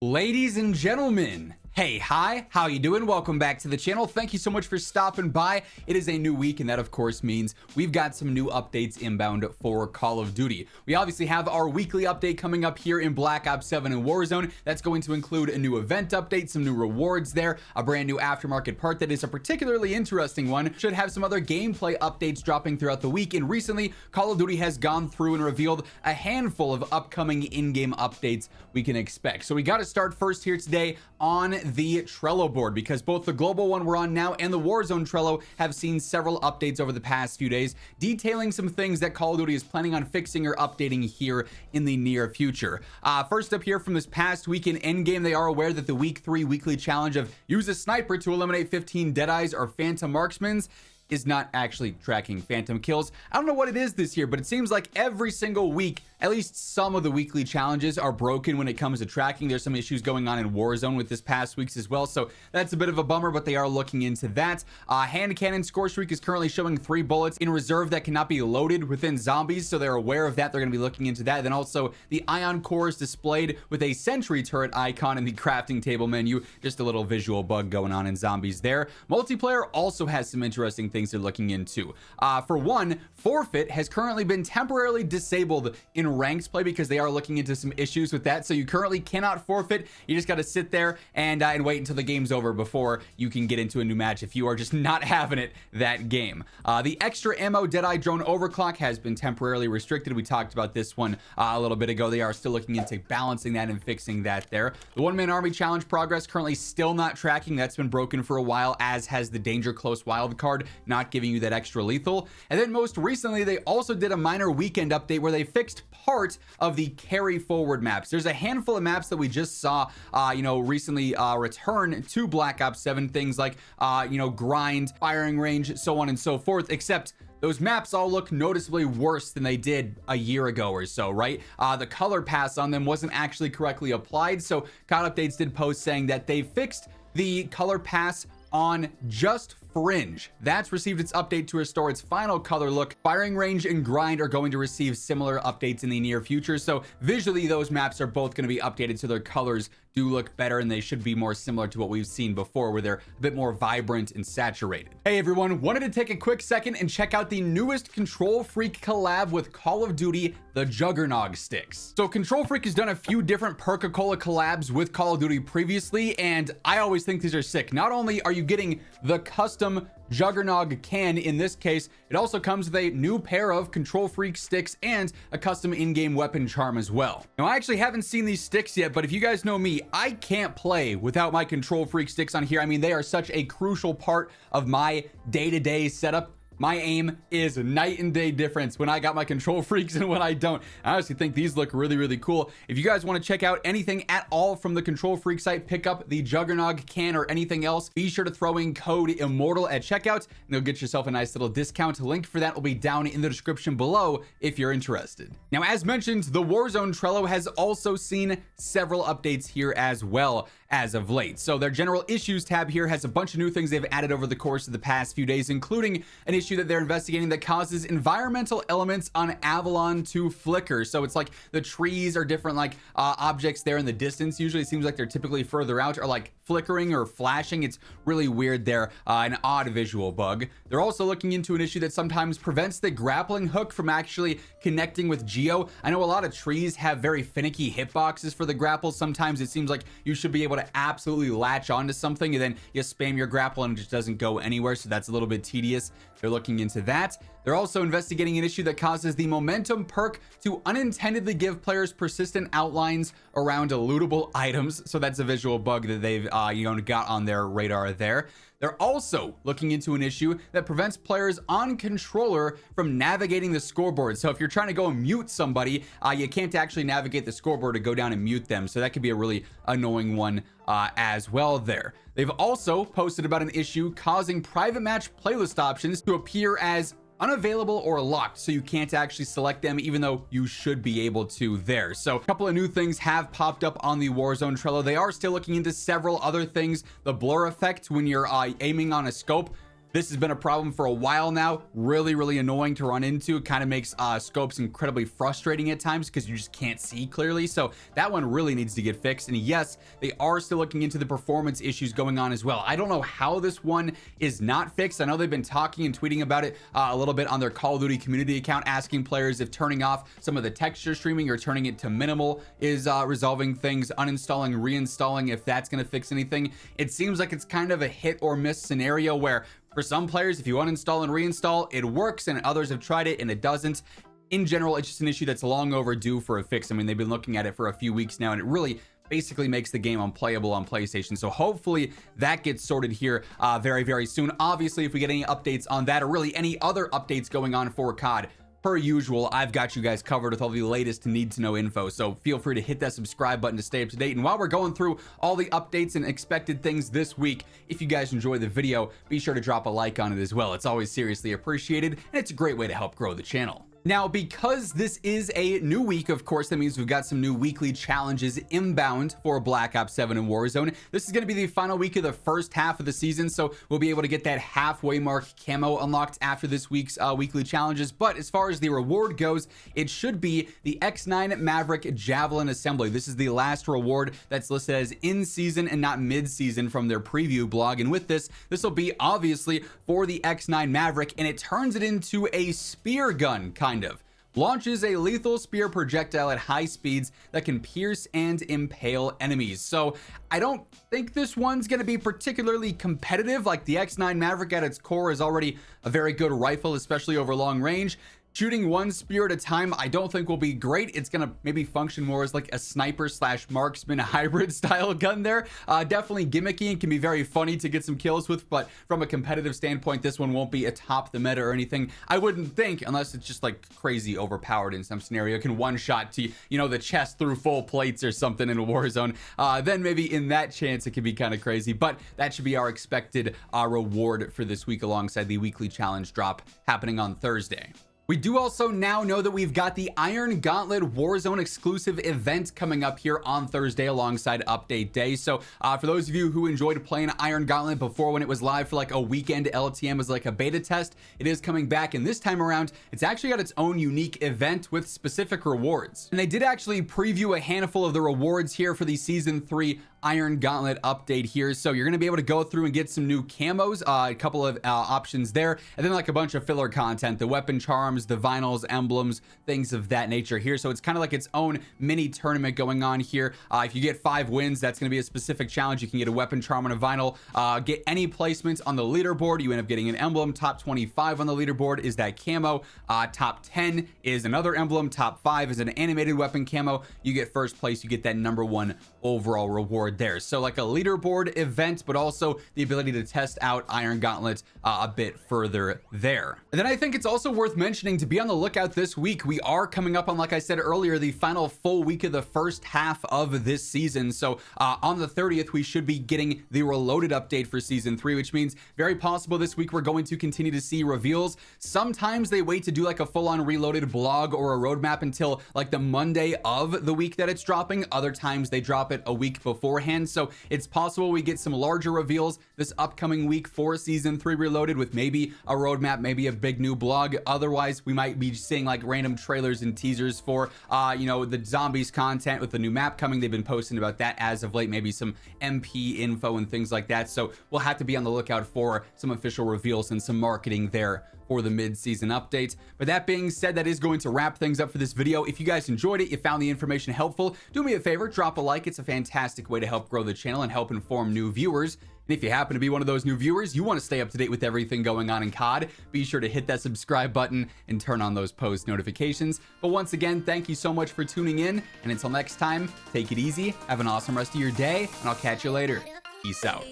Ladies and gentlemen, hey, hi, how you doing? Welcome back to the channel. Thank you so much for stopping by. It is a new week, and that of course means we've got some new updates inbound for Call of Duty. We obviously have our weekly update coming up here in Black Ops 7 and Warzone. That's going to include a new event update, some new rewards there, a brand new aftermarket part that is a particularly interesting one. Should have some other gameplay updates dropping throughout the week, and recently Call of Duty has gone through and revealed a handful of upcoming in-game updates we can expect. So we got to start first here today on the Trello board, because both the global one we're on now and the Warzone Trello have seen several updates over the past few days, detailing some things that Call of Duty is planning on fixing or updating here in the near future. First up here from this past week in Endgame, they are aware that the week 3 weekly challenge of use a sniper to eliminate 15 Deadeyes or Phantom Marksmans is not actually tracking phantom kills. I don't know what it is this year, but it seems like every single week, at least some of the weekly challenges are broken when it comes to tracking. There's some issues going on in Warzone with this past week's as well, so that's a bit of a bummer, but they are looking into that. Hand cannon score streak is currently showing 3 bullets in reserve that cannot be loaded within zombies, so they're aware of that. They're going to be looking into that. Then also the ion core is displayed with a sentry turret icon in the crafting table menu. Just a little visual bug going on in zombies there. Multiplayer also has some interesting things they're looking into. For one, forfeit has currently been temporarily disabled in ranked play because they are looking into some issues with that. So you currently cannot forfeit. You just got to sit there and wait until the game's over before you can get into a new match if you are just not having it that game. The extra ammo Deadeye drone overclock has been temporarily restricted. We talked about this one a little bit ago. They are still looking into balancing that and fixing that there. The one-man army challenge progress currently still not tracking. That's been broken for a while, as has the danger close wild card, not giving you that extra lethal. And then most recently, they also did a minor weekend update where they fixed part of the carry forward maps. There's a handful of maps that we just saw recently return to Black Ops 7, things like grind, firing range, so on and so forth, except those maps all look noticeably worse than they did a year ago or so, right? The color pass on them wasn't actually correctly applied, so COD Updates did post saying that they fixed the color pass on just Fringe. That's received its update to restore its final color look. Firing range and grind are going to receive similar updates in the near future, so visually those maps are both going to be updated so their colors do look better, and they should be more similar to what we've seen before, where they're a bit more vibrant and saturated. Hey everyone, wanted to take a quick second and check out the newest Control Freak collab with Call of Duty, the Juggernog sticks. So Control Freak has done a few different Perca-Cola collabs with Call of Duty previously, and I always think these are sick. Not only are you getting the custom Juggernog can, in this case, it also comes with a new pair of Control Freak sticks and a custom in-game weapon charm as well. Now, I actually haven't seen these sticks yet, but if you guys know me, I can't play without my Control Freak sticks on here. I mean, they are such a crucial part of my day-to-day setup. My aim is night and day difference when I got my Control Freaks and when I don't. I honestly think these look really, really cool. If you guys want to check out anything at all from the Control Freak site, pick up the Juggernog can or anything else, be sure to throw in code IMMORTAL at checkout, and you'll get yourself a nice little discount. Link for that will be down in the description below if you're interested. Now, as mentioned, the Warzone Trello has also seen several updates here as well as of late. So their general issues tab here has a bunch of new things they've added over the course of the past few days, including an issue that they're investigating that causes environmental elements on Avalon to flicker. So it's like the trees are different, like objects there in the distance. Usually it seems like they're typically further out, or like flickering or flashing. It's really weird there, an odd visual bug. They're also looking into an issue that sometimes prevents the grappling hook from actually connecting with Geo. I know a lot of trees have very finicky hitboxes for the grapple. Sometimes it seems like you should be able to absolutely latch onto something and then you spam your grapple and it just doesn't go anywhere, so that's a little bit tedious. They're looking into that. They're also investigating an issue that causes the momentum perk to unintendedly give players persistent outlines around lootable items. So that's a visual bug that they've got on their radar there. They're also looking into an issue that prevents players on controller from navigating the scoreboard. So if you're trying to go and mute somebody, you can't actually navigate the scoreboard to go down and mute them. So that could be a really annoying one as well there. They've also posted about an issue causing private match playlist options to appear as unavailable or locked, so you can't actually select them even though you should be able to there. So a couple of new things have popped up on the Warzone Trello. They are still looking into several other things. The blur effect when you're aiming on a scope, This has been a problem for a while now. Really annoying to run into. It kind of makes scopes incredibly frustrating at times because you just can't see clearly. So that one really needs to get fixed. And yes, they are still looking into the performance issues going on as well. I don't know how this one is not fixed. I know they've been talking and tweeting about it a little bit on their Call of Duty community account, asking players if turning off some of the texture streaming or turning it to minimal is resolving things, uninstalling, reinstalling, if that's going to fix anything. It seems like it's kind of a hit or miss scenario where for some players, if you uninstall and reinstall, it works, and others have tried it and it doesn't. In general, it's just an issue that's long overdue for a fix. I mean, they've been looking at it for a few weeks now, and it really basically makes the game unplayable on PlayStation. So hopefully that gets sorted here very soon. Obviously, if we get any updates on that or really any other updates going on for COD, per usual, I've got you guys covered with all the latest need to know info. So feel free to hit that subscribe button to stay up to date. And while we're going through all the updates and expected things this week, if you guys enjoy the video, be sure to drop a like on it as well. It's always seriously appreciated, and it's a great way to help grow the channel. Now, because this is a new week, of course, that means we've got some new weekly challenges inbound for Black Ops 7 and Warzone. This is going to be the final week of the first half of the season, so we'll be able to get that halfway mark camo unlocked after this week's weekly challenges. But as far as the reward goes, it should be the X9 Maverick Javelin Assembly. This is the last reward that's listed as in season and not mid-season from their preview blog. And with this will be obviously for the X9 Maverick, and it turns it into a spear gun, kind of. Launches a lethal spear projectile at high speeds that can pierce and impale enemies. So I don't think this one's going to be particularly competitive. Like, the X9 Maverick at its core is already a very good rifle, especially over long range. Shooting one spear at a time, I don't think will be great. It's going to maybe function more as like a sniper / marksman hybrid style gun there. Definitely gimmicky and can be very funny to get some kills with, but from a competitive standpoint, this one won't be atop the meta or anything, I wouldn't think, unless it's just like crazy overpowered in some scenario. It can one shot to, you know, the chest through full plates or something in a Warzone. Then maybe in that chance it could be kind of crazy, but that should be our expected reward for this week alongside the weekly challenge drop happening on Thursday. We do also now know that we've got the Iron Gauntlet Warzone exclusive event coming up here on Thursday alongside update day. So for those of you who enjoyed playing Iron Gauntlet before when it was live for like a weekend LTM as like a beta test, it is coming back, and this time around it's actually got its own unique event with specific rewards. And they did actually preview a handful of the rewards here for the season 3 Iron Gauntlet update here. So you're going to be able to go through and get some new camos, a couple of options there, and then like a bunch of filler content, the weapon charms, the vinyls, emblems, things of that nature here. So it's kind of like its own mini tournament going on here. If you get 5 wins, that's going to be a specific challenge. You can get a weapon charm and a vinyl, get any placements on the leaderboard, you end up getting an emblem. Top 25 on the leaderboard is that camo. Top 10 is another emblem. Top 5 is an animated weapon camo. You get first place, you get that #1 overall reward there. So like a leaderboard event, but also the ability to test out Iron Gauntlet a bit further there. And then I think it's also worth mentioning to be on the lookout this week. We are coming up on, like I said earlier, the final full week of the first half of this season. So on the 30th, we should be getting the Reloaded update for season 3, which means very possible this week we're going to continue to see reveals. Sometimes they wait to do like a full-on Reloaded blog or a roadmap until like the Monday of the week that it's dropping. Other times they drop it a week beforehand. So it's possible we get some larger reveals this upcoming week for season 3 Reloaded, with maybe a roadmap, maybe a big new blog. Otherwise, we might be seeing like random trailers and teasers for you know, the zombies content with the new map coming. They've been posting about that as of late, maybe some MP info and things like that. So we'll have to be on the lookout for some official reveals and some marketing there for the mid-season update. But that being said, that is going to wrap things up for this video. If you guys enjoyed it, you found the information helpful, do me a favor, drop a like. It's a fantastic way to help grow the channel and help inform new viewers. And if you happen to be one of those new viewers, you want to stay up to date with everything going on in COD, be sure to hit that subscribe button and turn on those post notifications. But once again, thank you so much for tuning in, and until next time, take it easy, have an awesome rest of your day, and I'll catch you later. Peace out.